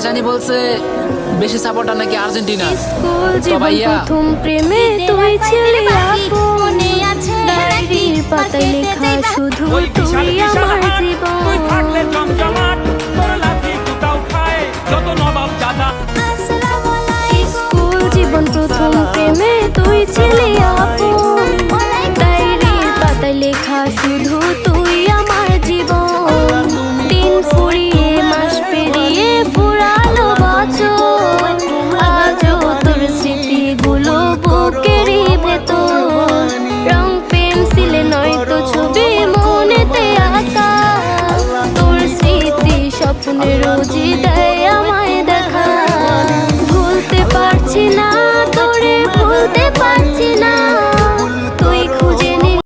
জানি বলছে বেশি সাপোর্টার নাকি আর্জেন্টিনা। স্কুল তো জীবন ভাইয়া প্রথম প্রেমে তুই ছিলি আপন, ডায়েরির পাতায় লেখা শুধু তুই আমার জীবন। স্কুল জীবন প্রথম প্রেমে তুই ছিলি আপন, ডায়েরির পাতায় লেখা শুধু তুই আমার জীবন। দিন ফুরিয়ে মাস পেরিয়ে ফুরালো বছর, আজও তোর স্মৃতিগুলো বুকেরই ভেতর। রং পেন্সিলে নয়তো ছবি মনেতে আঁকা, তোর স্মৃতি স্বপ্নে রোজই দেয়